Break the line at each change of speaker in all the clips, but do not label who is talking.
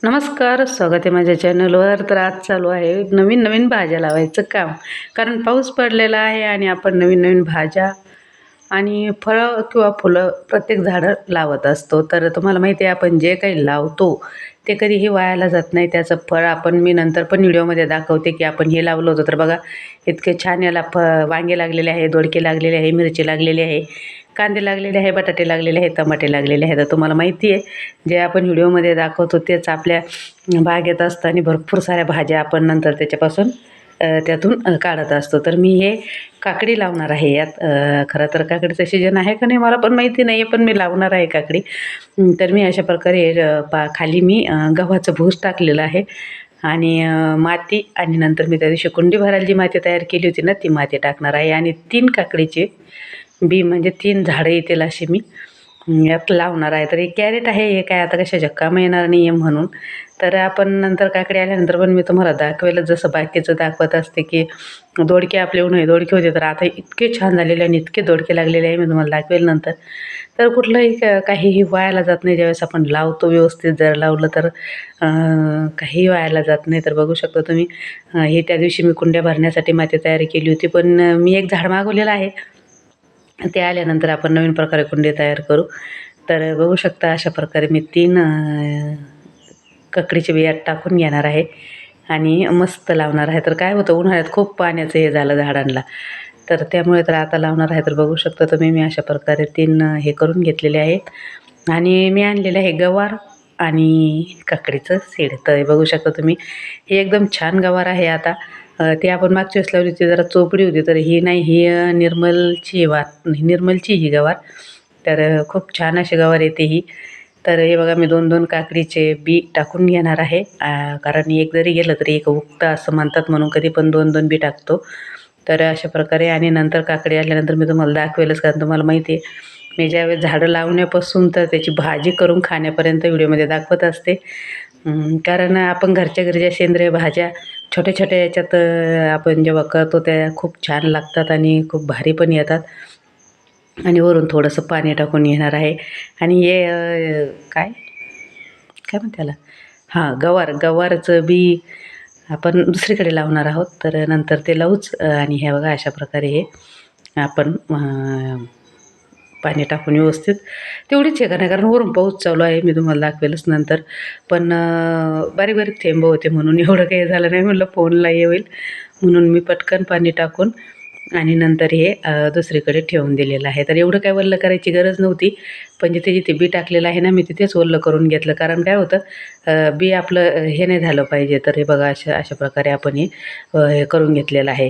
नमस्कार, स्वागत आहे माझ्या चॅनलवर. तर आज चालू आहे नवीन नवीन भाज्या लावायचं काम. कारण पाऊस पडलेला आहे आणि आपण नवीन नवीन भाज्या आणि फळं किंवा फुलं प्रत्येक झाडं लावत असतो. तर तुम्हाला माहिती आहे आपण जे काही लावतो ते कधीही वायाला जात नाही. त्याचं फळ मी नंतर पण व्हिडिओमध्ये दाखवते की आपण हे लावलं होतं. तर बघा इतके छान याला वांगे लागलेले आहे, दोडके लागलेले आहे, मिरची लागलेली आहे, कांदे लागलेले आहे, बटाटे लागलेले आहे, टमाटे लागलेले आहे. तर तुम्हाला माहिती आहे जे आपण व्हिडिओमध्ये दाखवतो तेच आपल्या बागेत असतं आणि भरपूर साऱ्या भाज्या आपण नंतर त्याच्यापासून त्यातून काढत असतो. तर मी हे काकडी लावणार आहे यात. खरं तर काकडीचं सीजन आहे का नाही मला पण माहिती नाही आहे, पण मी लावणार आहे काकडी. तर मी अशा प्रकारे खाली मी गव्हाचं भूस टाकलेलं आहे आणि माती आणि नंतर मी त्या दिवशी कुंडी भरायला जी माती तयार केली होती ना ती माती टाकणार आहे आणि 3 काकडीचे बी म्हणजे 3 झाडं येतील अशी मी यात लावणार आहे. तर हे कॅरेट आहे, हे काय आता कशाच्या कामं येणार नाही आहे म्हणून. तर आपण नंतर काकडी आल्यानंतर पण मी तुम्हाला दाखवेलच जसं बाकीचं दाखवत असते की दोडके आपले उन्हाळे दोडके होते. तर आता इतके छान झालेले आणि इतके दोडके लागलेले आहे मी तुम्हाला दाखवेल नंतर. तर कुठलंही काहीही वायाला जात नाही ज्यावेळेस आपण लावतो व्यवस्थित जर लावलं तर काहीही वायाला जात नाही. तर बघू शकता तुम्ही हे त्या दिवशी मी कुंड्या भरण्यासाठी माती तयारी केली होती. पण मी एक झाड मागवलेलं आहे. ते आल्यानंतर आपण नवीन प्रकारे कुंडी तयार करू. तर बघू शकता अशा प्रकारे मी 3 काकडीचे बिया टाकून घेणार आहे आणि मस्त लावणार आहे. तर काय होतं उन्हाळ्यात खूप पाण्याचं हे झालं झाडांना. तर त्यामुळे तर आता लावणार आहे. तर बघू शकता तुम्ही मी अशा प्रकारे 3 हे करून घेतलेले आहेत आणि मी आणलेलं आहे गवार आणि काकडीचं सीड. तर हे बघू शकता तुम्ही हे एकदम छान गवार आहे. आता ते आपण मागच्या वेळेस लावली होती जरा चोपडी होती. तर ही नाही ही निर्मलची ही गवार. तर खूप छान अशी गवार येते ही. तर हे बघा मी 2-2 काकडीचे बी टाकून घेणार आहे. कारण एक जरी गेलं तरी एक उगतं असं म्हणतात म्हणून कधी पण 2-2 बी टाकतो. तर अशा प्रकारे आणि नंतर काकडी आल्यानंतर मी तुम्हाला दाखवेलच कारण तुम्हाला माहिती आहे मी ज्यावेळेस झाडं लावण्यापासून तर त्याची भाजी करून खाण्यापर्यंत व्हिडिओमध्ये दाखवत असते. कारण आपण घरच्या घरी ज्या सेंद्रिय भाज्या छोट्या-छोट्या याच्यात आपण जेव्हा करतो त्या खूप छान लागतात आणि खूप भारी पण येतात. आणि वरून थोडंसं पाणी टाकून घेणार आहे आणि हे काय काय म्हणते त्याला गवारचं बी आपण दुसरीकडे लावणार आहोत. तर नंतर ते लावूच आणि हे बघा अशा प्रकारे हे आपण पाणी टाकून व्यवस्थित तेवढीच हे करणार कारण वरून पाऊस चालू आहे. मी तुम्हाला दाखवेलच नंतर. पण बारीक-बारीक थेंब होते म्हणून एवढं काही झालं नाही. म्हटलं फोनला हे होईल म्हणून मी पटकन पाणी टाकून आणि नंतर हे दुसरीकडे ठेवून दिलेलं आहे. तर एवढं काय वल्लं करायची गरज नव्हती. पण जिथे बी टाकलेलं आहे ना मी तिथेच ओलं करून घेतलं. कारण काय होतं बी आपलं हे नाही झालं पाहिजे. तर हे बघा अशा अशा प्रकारे आपण हे करून घेतलेलं आहे.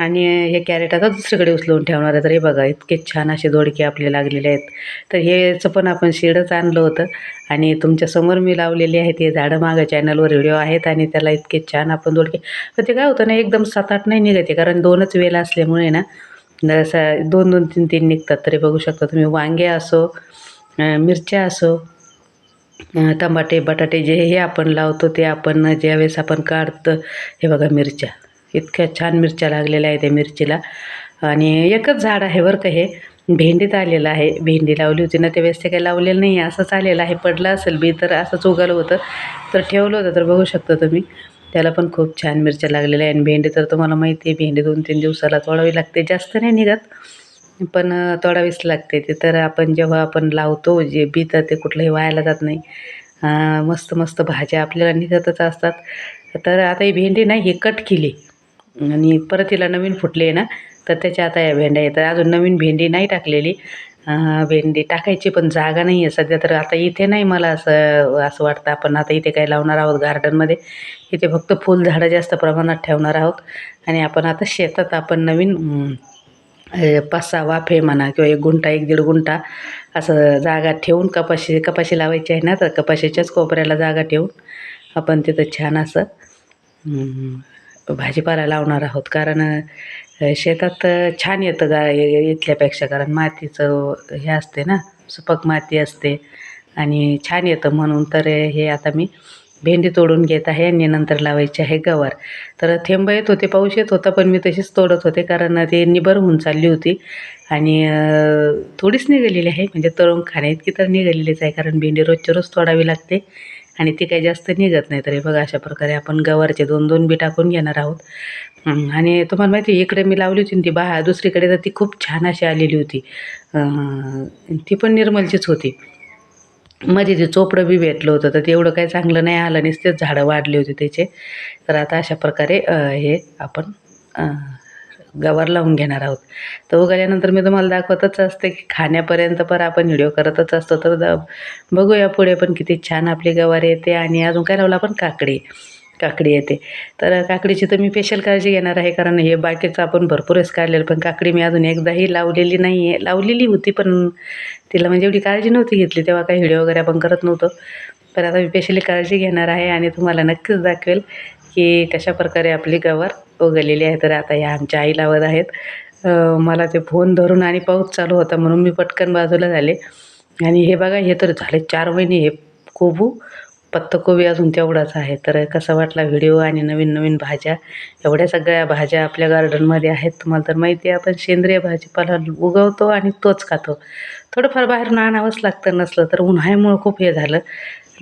आणि हे कॅरेट आता दुसरीकडे उचलून ठेवणार आहे. तर हे बघा इतके छान असे दोडके आपले लागलेले आहेत. तर हेचं पण आपण सीडच आणलं होतं आणि तुमच्यासमोर मी लावलेली आहेत हे झाडं मागं चॅनलवर व्हिडिओ आहेत आणि त्याला इतके छान आपण दोडके पण ते काय होतं ना एकदम 7-8 नाही निघत आहे कारण 2च वेल असल्यामुळे ना असं 2-2, 3-3 निघतात. तरी बघू शकता तुम्ही वांगे असो मिरच्या असो टमाटे बटाटे जे हे आपण लावतो ते आपण ज्यावेळेस आपण काढतो हे बघा मिरच्या इतक्या छान मिरच्या लागलेल्या आहेत त्या मिरचीला आणि एकच झाड आहे बरं का हे. भेंडीत आलेलं आहे. भेंडी लावली होती ना त्यावेळेस ते काही लावलेलं नाही आहे असंच आलेलं आहे. पडलं असेल बी तर असंच उगवलं होतं तर ठेवलं होतं. तर बघू शकता तुम्ही त्याला पण खूप छान मिरच्या लागलेल्या आहे आणि भेंडी तर तुम्हाला माहिती आहे भेंडी 2-3 दिवसाला तोडावी लागते. जास्त नाही निघत पण तोडावीच लागते ते. तर आपण जेव्हा आपण लावतो जे बी तर ते कुठलंही वायाला जात नाही. मस्त मस्त भाज्या आपल्याला निघतच असतात. तर आता ही भेंडी नाही ही कट केली आणि परत हिला नवीन फुटली आहे ना तर त्याच्या आता या भेंड्या येतात. अजून नवीन भेंडी नाही टाकलेली. भेंडी टाकायची पण जागा नाही आहे सध्या. तर आता इथे नाही मला असं असं वाटतं आपण आता इथे काय लावणार आहोत गार्डनमध्ये. इथे फक्त फुलझाडं जास्त प्रमाणात ठेवणार आहोत आणि आपण आता शेतात आपण नवीन 5-6 वाफे म्हणा किंवा 1 गुंठा 1-1.5 गुंठा असं जागा ठेवून कपाशी लावायची आहे ना तर कपाशीच्याच कोपऱ्याला जागा ठेवून आपण तिथं छान असं भाजीपाला लावणार आहोत. कारण शेतात छान येतं इथल्यापेक्षा कारण मातीचं हे असते ना सुपीक माती असते आणि छान येतं म्हणून. तर हे आता मी भेंडी तोडून घेत आहे आणि नंतर लावायची आहे गवार. तर थेंब येत होते पाऊस येत होता पण मी तशीच तोडत होते कारण ते निबर होऊन चालली होती आणि थोडीच निघालेली आहे म्हणजे तळून खाण्याइतकी तर निघालेलीच आहे कारण भेंडी रोजच्या रोज तोडावी लागते आणि ती काही जास्त निघत नाही. तरी बघा अशा प्रकारे आपण गवारचे 2-2 बी टाकून घेणार आहोत. आणि तुम्हाला माहिती आहे इकडे मी लावली होती ना ती दुसरीकडे तर ती खूप छान अशी आलेली होती. ती पण निर्मलचीच होती. मध्ये ते चोपडं बी भेटलं होतं तर ते एवढं काही चांगलं नाही आलं, नुसतेच झाडं वाढले होते त्याचे. तर आता अशा प्रकारे हे आपण गवार लावून घेणार आहोत. तर उगाल्यानंतर मी तुम्हाला दाखवतच असते की खाण्यापर्यंत पण आपण व्हिडिओ करतच असतो. तर बघूया पुढे पण किती छान आपली गवार येते. आणि अजून काय लावलं आपण काकडी येते. तर काकडीची तर मी स्पेशल काळजी घेणार आहे, कारण हे बाकीचं आपण भरपूरच काढलेलं, पण काकडी मी अजून एकदाही लावलेली नाही आहे. लावलेली होती पण तिला म्हणजे एवढी काळजी नव्हती घेतली, तेव्हा काही व्हिडिओ वगैरे आपण करत नव्हतो. पण आता मी स्पेशली काळजी घेणार आहे आणि तुम्हाला नक्कीच दाखवेल की कशाप्रकारे आपली गवार उगवलेली आहे. तर आता ह्या आमच्या आई लावत आहेत. मला ते फोन धरून आणि पाऊस चालू होता म्हणून मी पटकन बाजूला झाले. आणि हे बघा हे तर झाले 4 महिने हे कोबू. पत्ताकोबी अजून तेवढाच आहे. तर कसा वाटला व्हिडिओ आणि नवीन भाज्या, एवढ्या सगळ्या भाज्या आपल्या गार्डनमध्ये आहेत. तुम्हाला तर माहिती आहे आपण सेंद्रिय भाजीपाला उगवतो आणि तोच खातो. थोडंफार बाहेरून आणावंच लागतं, नसलं तर उन्हाळ्यामुळं खूप हे झालं.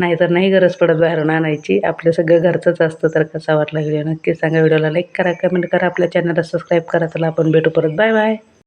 नाहीतर नाही गरज पडत बाहेरून आणायची, आपलं सगळं घरचंच असतं. तर कसा वाटला व्हिडिओ नक्की सांगा. व्हिडिओला लाईक करा, कमेंट करा, आपल्या चॅनलला सबस्क्राईब करा. चला आपण भेटू परत. Bye bye.